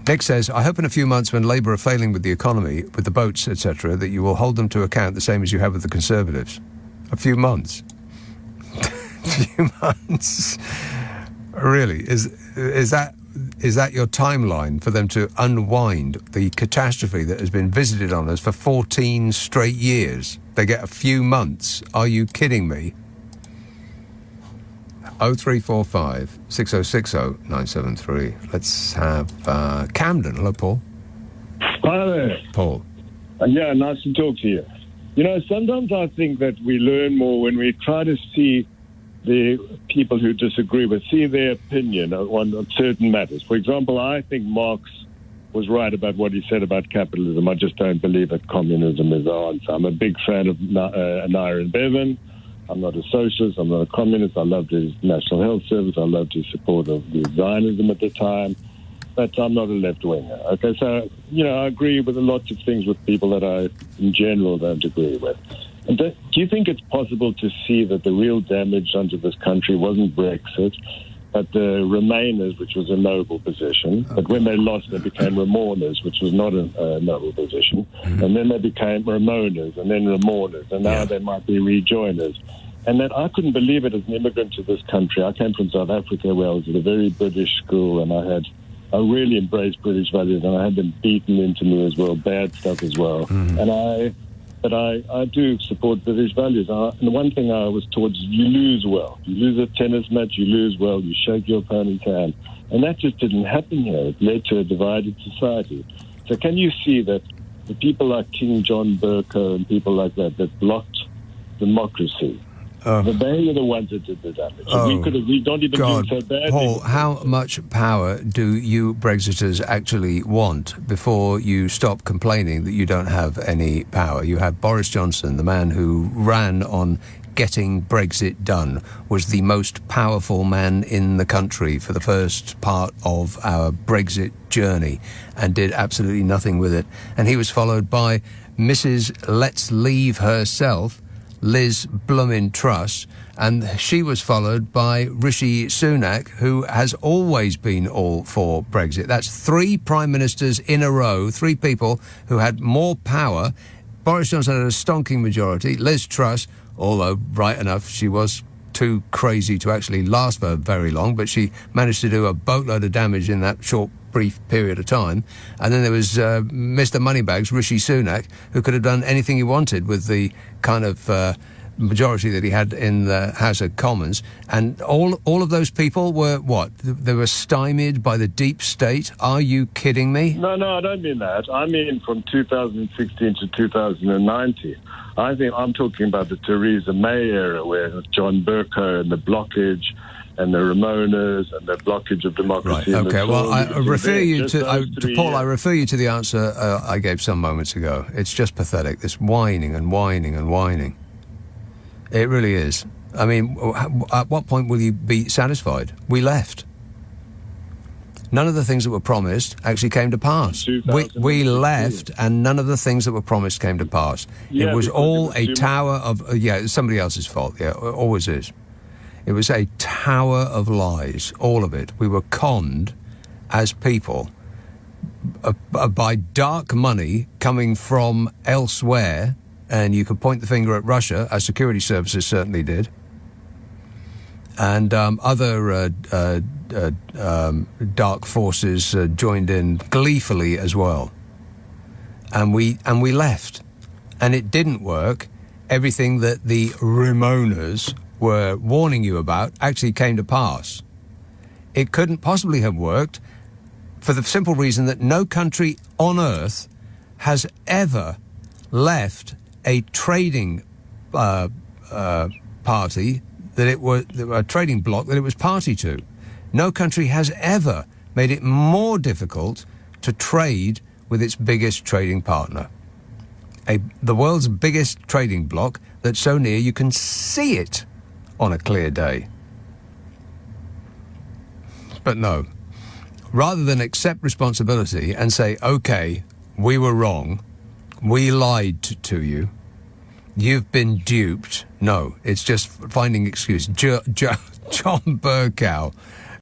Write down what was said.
Nick says, I hope in a few months when Labour are failing with the economy, with the boats, etc., that you will hold them to account the same as you have with the Conservatives. A few months. A few months. Really? Is that your timeline for them to unwind the catastrophe that has been visited on us for 14 straight years? They get a few months. Are you kidding me? 0345 6060 973. Let's have Camden. Hello, Paul. Hi there. Paul. Yeah, nice to talk to you. You know, sometimes I think that we learn more when we try to see the people who disagree with, see their opinion on certain matters. For example, I think Marx was right about what he said about capitalism. I just don't believe that communism is the answer. I'm a big fan of Nair Bevan. I'm not a socialist. I'm not a communist. I loved his National Health Service. I loved his support of the Zionism at the time. But I'm not a left-winger. Okay, so, you know, I agree with lots of things with people that I, in general, don't agree with. And do you think it's possible to see that the real damage done to this country wasn't Brexit, but the Remainers, which was a noble position, but when they lost, they became Remourners, which was not a noble position, and then they became Ramoners, and then Remourners, and now they might be rejoiners. And that I couldn't believe it as an immigrant to this country. I came from South Africa, where I was at a very British school, and I really embraced British values, and I had them beaten into me as well, bad stuff as well. But I do support British values. And the one thing I was taught is you lose well. You lose a tennis match, you lose well, you shake your opponent's hand. And that just didn't happen here. It led to a divided society. So can you see that the people like King John Bercow and people like that blocked democracy, they are the ones that did the damage. We don't even do so badly. Paul, how much power do you Brexiters actually want before you stop complaining that you don't have any power? You have Boris Johnson, the man who ran on getting Brexit done, was the most powerful man in the country for the first part of our Brexit journey and did absolutely nothing with it. And he was followed by Mrs. Let's Leave herself, Liz Bloomin' Truss, and she was followed by Rishi Sunak, who has always been all for Brexit. That's three prime ministers in a row, three people who had more power. Boris Johnson had a stonking majority. Liz Truss, although right enough, she was too crazy to actually last for very long, but she managed to do a boatload of damage in that short, brief period of time. And then there was Mr. Moneybags, Rishi Sunak, who could have done anything he wanted with the kind of majority that he had in the House of Commons. And all of those people were what? They were stymied by the deep state? Are you kidding me? No, I don't mean that. I mean from 2016 to 2019. I think I'm talking about the Theresa May era, where John Bercow and the blockage and the Ramoners and the blockage of democracy. Right, okay. Well, I refer you to Paul, I refer you to the answer I gave some moments ago. It's just pathetic, this whining and whining and whining. It really is. I mean, at what point will you be satisfied? We left. None of the things that were promised actually came to pass. We left, and none of the things that were promised came to pass. It was all a tower of... it's somebody else's fault. Yeah, it always is. It was a tower of lies, all of it. We were conned as people by dark money coming from elsewhere, and you could point the finger at Russia, as security services certainly did, and other dark forces joined in gleefully as well. And we left. And it didn't work. Everything that the Ramoners were warning you about actually came to pass. It couldn't possibly have worked for the simple reason that no country on earth has ever left a trading party that it was a trading bloc that it was party to. No country has ever made it more difficult to trade with its biggest trading partner. The world's biggest trading bloc that's so near you can see it on a clear day. But no. Rather than accept responsibility and say, OK, we were wrong, we lied to you, you've been duped. No, it's just finding excuse. John Bercow